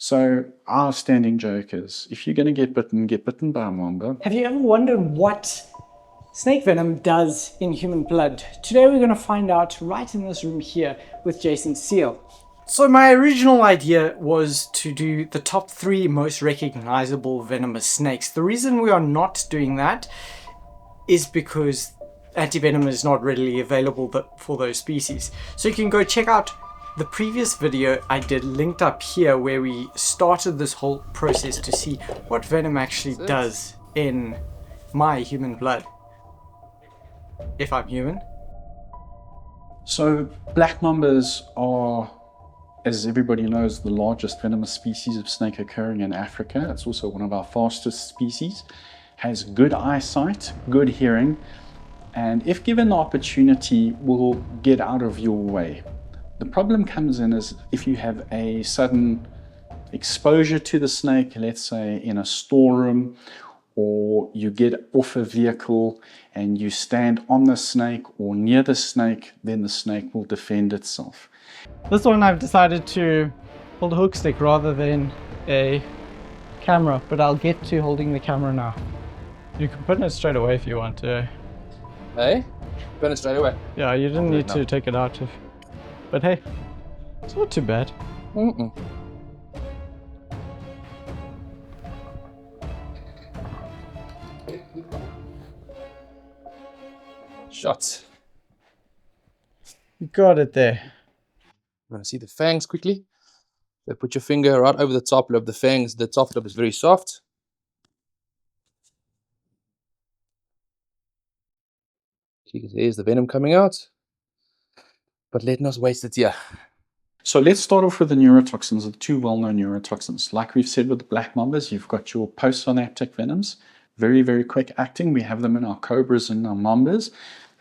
So our standing joke is, if you're going to get bitten by a mamba. Have you ever wondered what snake venom does in human blood? Today we're going to find out right in this room here with Jason Seale. So my original idea was to do the top 3 most recognizable venomous snakes. The reason we are not doing that is because antivenom is not readily available for those species. So you can go check out the previous video I did linked up here where we started this whole process to see what venom actually does in my human blood. If I'm human. So black mambas are, as everybody knows, the largest venomous species of snake occurring in Africa. It's also one of our fastest species. Has good eyesight, good hearing, and if given the opportunity, will get out of your way. The problem comes in is if you have a sudden exposure to the snake, let's say in a storeroom, or you get off a vehicle and you stand on the snake or near the snake, then the snake will defend itself. This one I've decided to hold a hook stick rather than a camera, but I'll get to holding the camera now. You can put it straight away if you want to. Hey? Put it straight away? Yeah, you didn't need to take it out. But hey, it's not too bad. Shots. You got it there. You want to see the fangs quickly? So put your finger right over the top lip of the fangs. The top lip is very soft. There's the venom coming out. But let us waste it here. So let's start off with the neurotoxins, the 2 well-known neurotoxins. Like we've said with the black mambas, you've got your postsynaptic venoms, very, very quick acting. We have them in our cobras and our mambas.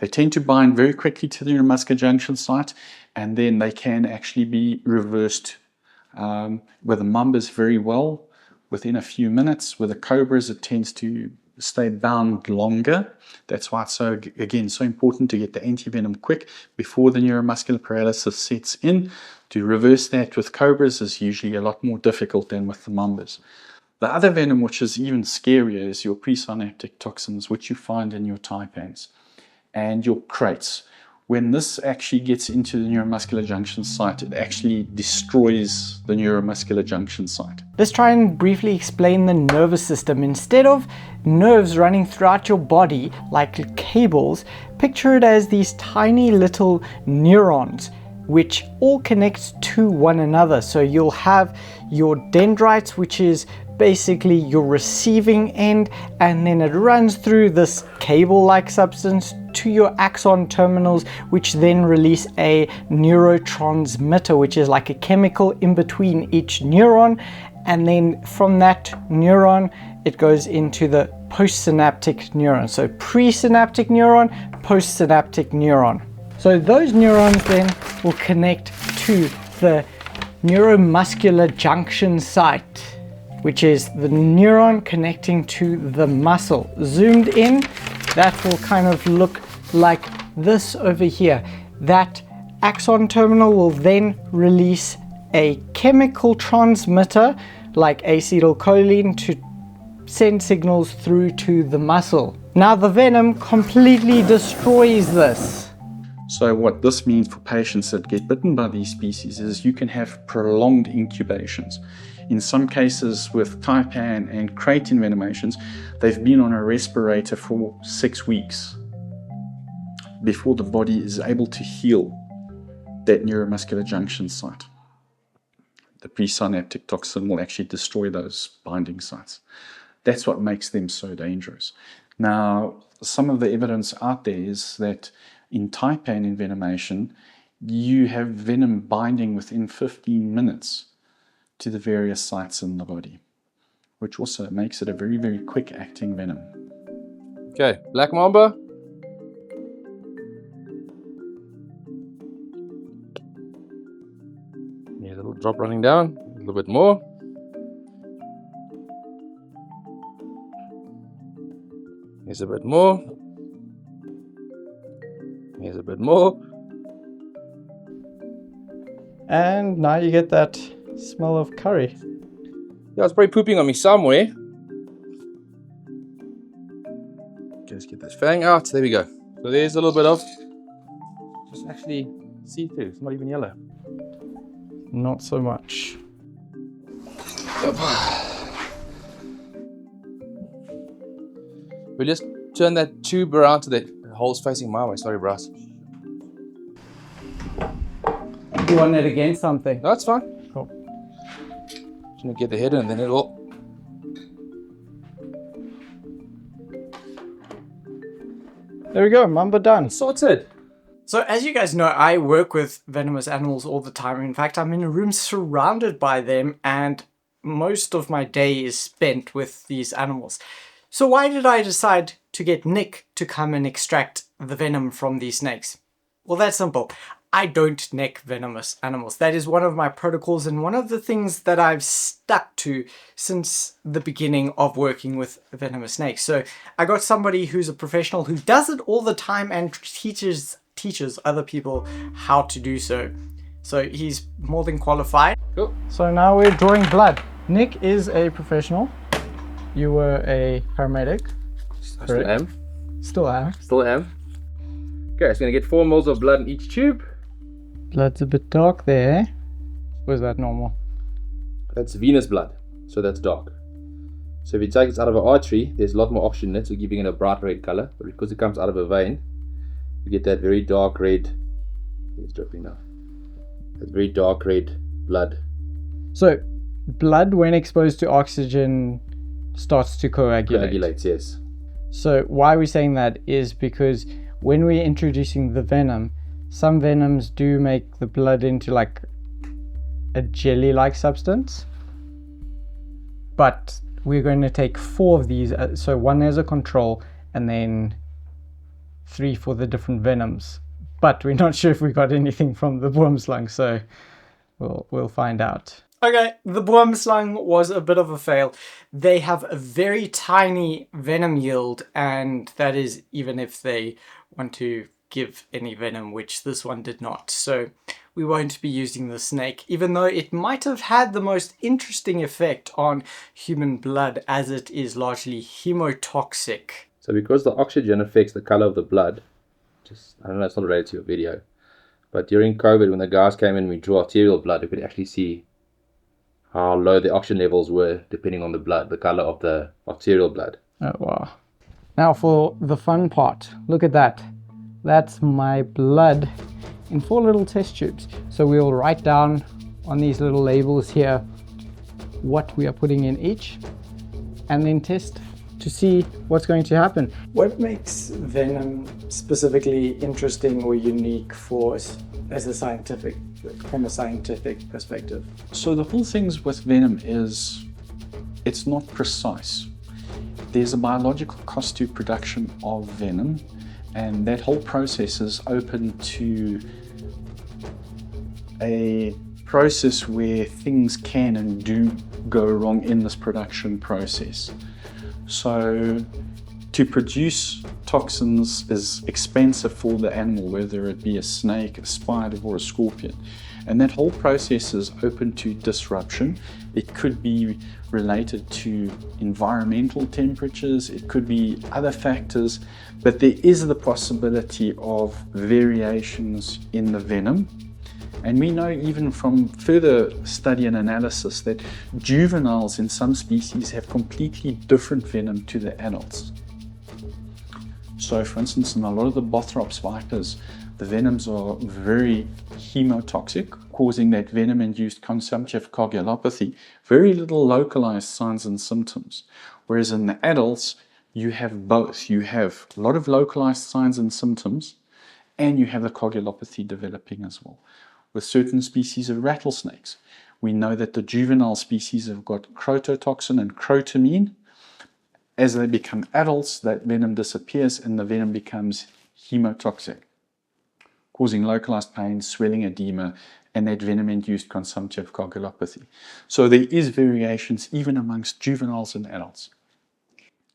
They tend to bind very quickly to the neuromuscular junction site, and then they can actually be reversed with the mambas very well within a few minutes. With the cobras, it tends to stay bound longer. That's why it's so important to get the antivenom quick before the neuromuscular paralysis sets in. To reverse that with cobras is usually a lot more difficult than with the mambas. The other venom, which is even scarier, is your presynaptic toxins, which you find in your taipans and your crates. When this actually gets into the neuromuscular junction site, it actually destroys the neuromuscular junction site. Let's try and briefly explain the nervous system. Instead of nerves running throughout your body like cables, picture it as these tiny little neurons which all connect to one another. So you'll have your dendrites, which is basically your receiving end, and then it runs through this cable-like substance to your axon terminals, which then release a neurotransmitter, which is like a chemical in between each neuron, and then from that neuron it goes into the postsynaptic neuron. So presynaptic neuron, postsynaptic neuron. So those neurons then will connect to the neuromuscular junction site, which is the neuron connecting to the muscle. Zoomed in, that will kind of look like this over here. That axon terminal will then release a chemical transmitter like acetylcholine to send signals through to the muscle. Now the venom completely destroys this. So what this means for patients that get bitten by these species is you can have prolonged incubations. In some cases with taipan and crate envenomations, they've been on a respirator for 6 weeks before the body is able to heal that neuromuscular junction site. The presynaptic toxin will actually destroy those binding sites. That's what makes them so dangerous. Now, some of the evidence out there is that in taipan envenomation, you have venom binding within 15 minutes to the various sites in the body, which also makes it a very, very quick acting venom. Okay, Black Mamba. Here's a little drop running down, a little bit more. Here's a bit more. Here's a bit more. And now you get that smell of curry. Yeah, it's probably pooping on me somewhere. Okay, let's get this fang out. There we go. So there's a little bit of, just actually see-through. It's not even yellow. Not so much. We'll just turn that tube around to the holes facing my way. Sorry, Bryce. You want it against something? No, it's fine. Cool. Just gonna get the head in and then it will. There we go, Mamba done. Sorted. So as you guys know, I work with venomous animals all the time. In fact, I'm in a room surrounded by them and most of my day is spent with these animals. So why did I decide to get Nick to come and extract the venom from these snakes? Well, that's simple. I don't neck venomous animals. That is one of my protocols and one of the things that I've stuck to since the beginning of working with venomous snakes. So I got somebody who's a professional who does it all the time and teaches other people how to do so. So he's more than qualified. Cool. So now we're drawing blood. Nick is a professional. You were a paramedic. I still am. Still am. Still am. Okay, so gonna get 4 mils of blood in each tube. Blood's a bit dark there. Or is that normal? That's venous blood, so that's dark. So if you take it out of an artery, there's a lot more oxygen in it, so giving it a bright red color. But because it comes out of a vein, you get that very dark red. It's dripping now. That very dark red blood. So blood, when exposed to oxygen, starts to coagulate. Coagulates, yes. So why we're saying that is because when we're introducing the venom, some venoms do make the blood into like a jelly-like substance. But we're going to take 4 of these, so 1 as a control and then 3 for the different venoms. But we're not sure if we got anything from the worm slung, so we'll find out. Okay, the worm slung was a bit of a fail. They have a very tiny venom yield, and that is even if they want to give any venom, which this one did not. So we won't be using the snake, even though it might have had the most interesting effect on human blood, as it is largely hemotoxic. So because the oxygen affects the color of the blood, I don't know, it's not related to your video, but during COVID, when the guys came in, we drew arterial blood, we could actually see how low the oxygen levels were depending on the blood, the color of the arterial blood. Oh wow. Now for the fun part, look at that. That's my blood in 4 little test tubes. So we'll write down on these little labels here what we are putting in each and then test to see what's going to happen. What makes venom specifically interesting or unique for us from a scientific perspective? So the whole things with venom is it's not precise. There's a biological cost to production of venom, and that whole process is open to a process where things can and do go wrong in this production process. So to produce toxins is expensive for the animal, whether it be a snake, a spider, or a scorpion. And that whole process is open to disruption. It could be related to environmental temperatures, it could be other factors, but there is the possibility of variations in the venom. And we know even from further study and analysis that juveniles in some species have completely different venom to the adults. So for instance, in a lot of the Bothrops vipers, the venoms are very hemotoxic, causing that venom-induced consumptive coagulopathy, very little localized signs and symptoms. Whereas in the adults, you have both. You have a lot of localized signs and symptoms, and you have the coagulopathy developing as well. With certain species of rattlesnakes, we know that the juvenile species have got crototoxin and crotamine. As they become adults, that venom disappears and the venom becomes hemotoxic, causing localized pain, swelling, edema, and that venom-induced consumptive coagulopathy. So there is variations even amongst juveniles and adults.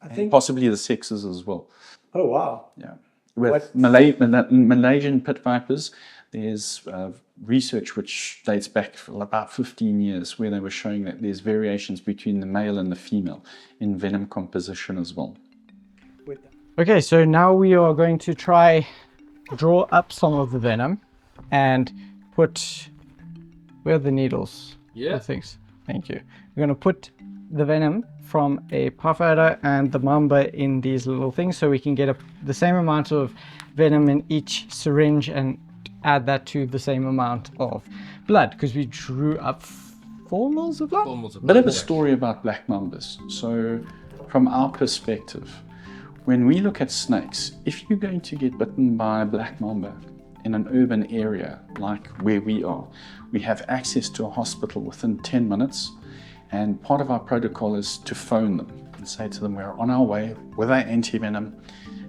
I think possibly the sexes as well. Oh wow. Yeah. With Malaysian pit vipers, There's research which dates back for about 15 years where they were showing that there's variations between the male and the female in venom composition as well. Okay, so now we are going to try draw up some of the venom and put, where are the needles? Yeah. Thanks. Thank you. We're going to put the venom from a puff adder and the mamba in these little things so we can get the same amount of venom in each syringe and add that to the same amount of blood, because we drew up 4 mils of blood. 4 mils of Bit blood, of a yeah. story about black mambas. So from our perspective, when we look at snakes, if you're going to get bitten by a black mamba in an urban area like where we are, we have access to a hospital within 10 minutes, and part of our protocol is to phone them and say to them, we're on our way with our antivenom,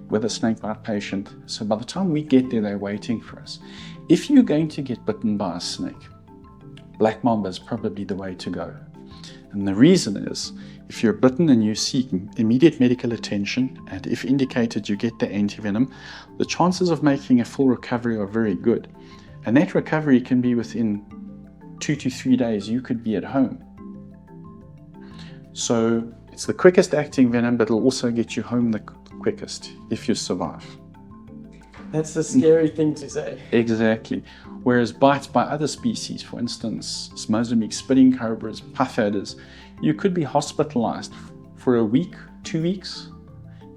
with a snakebite patient. So by the time we get there, they're waiting for us. If you're going to get bitten by a snake, black mamba is probably the way to go. And the reason is, if you're bitten and you seek immediate medical attention, and if indicated you get the antivenom, the chances of making a full recovery are very good. And that recovery can be within 2 to 3 days. You could be at home. So it's the quickest acting venom, but it'll also get you home the quickest if you survive. That's a scary thing to say. Exactly. Whereas bites by other species, for instance, Mozambique spitting cobras, puff adders, you could be hospitalized for a week, 2 weeks,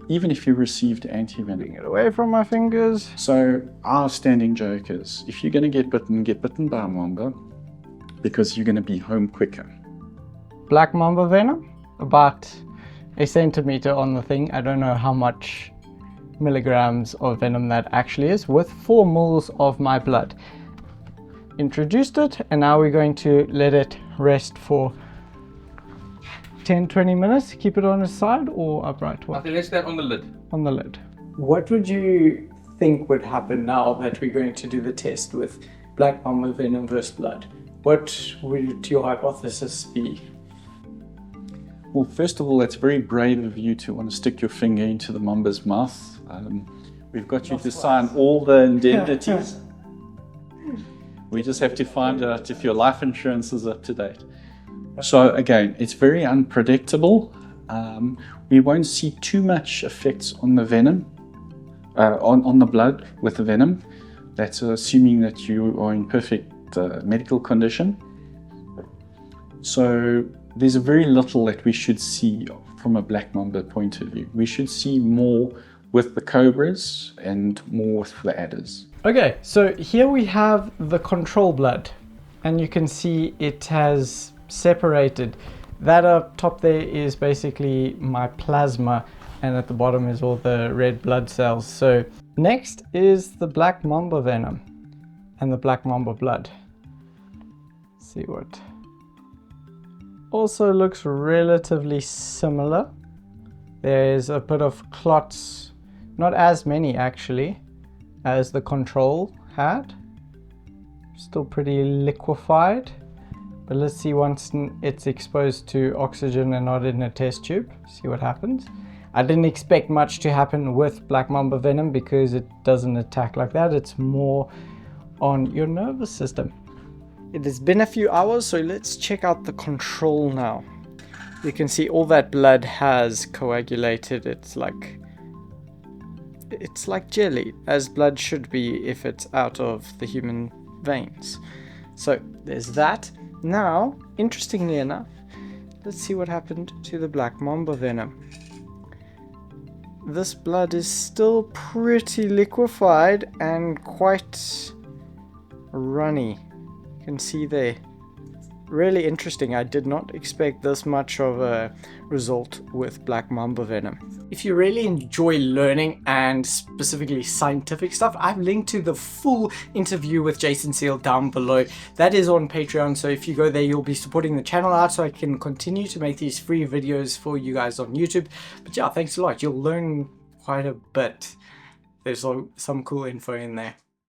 even if you received antivenom. Get away from my fingers. So our standing joke is, if you're going to get bitten by a mamba, because you're going to be home quicker. Black mamba venom, about 1 centimeter on the thing. I don't know how much milligrams of venom that actually is, with 4 mils of my blood. Introduced it, and now we're going to let it rest for 10-20 minutes. Keep it on its side or upright? I think let's stand on the lid. On the lid. What would you think would happen now that we're going to do the test with black mamba venom versus blood? What would your hypothesis be? Well, first of all, it's very brave of you to want to stick your finger into the mamba's mouth. We've got you to sign all the indemnities. We just have to find out if your life insurance is up to date. So again, it's very unpredictable. We won't see too much effects on the venom, on the blood with the venom. That's assuming that you are in perfect medical condition. So there's very little that we should see from a black mamba point of view. We should see more with the cobras and more with the adders. Okay, so here we have the control blood, and you can see it has separated. That up top there is basically my plasma, and at the bottom is all the red blood cells. So next is the black mamba venom and the black mamba blood. Let's see what also looks relatively similar. There's a bit of clots, not as many actually as the control had. Still pretty liquefied, but let's see once it's exposed to oxygen and not in a test tube, see what happens. I didn't expect much to happen with black mamba venom because it doesn't attack like that. It's more on your nervous system. It has been a few hours, so let's check out the control now. You can see all that blood has coagulated. It's like jelly, as blood should be if it's out of the human veins. So there's that. Now, interestingly enough, let's see what happened to the black mamba venom. This blood is still pretty liquefied and quite runny. You can see there. Really interesting. I did not expect this much of a result with black mamba venom. If you really enjoy learning and specifically scientific stuff, I've linked to the full interview with Jason Seale down below. That is on Patreon, so if you go there, you'll be supporting the channel out so I can continue to make these free videos for you guys on YouTube. But yeah, thanks a lot. You'll learn quite a bit. There's some cool info in there.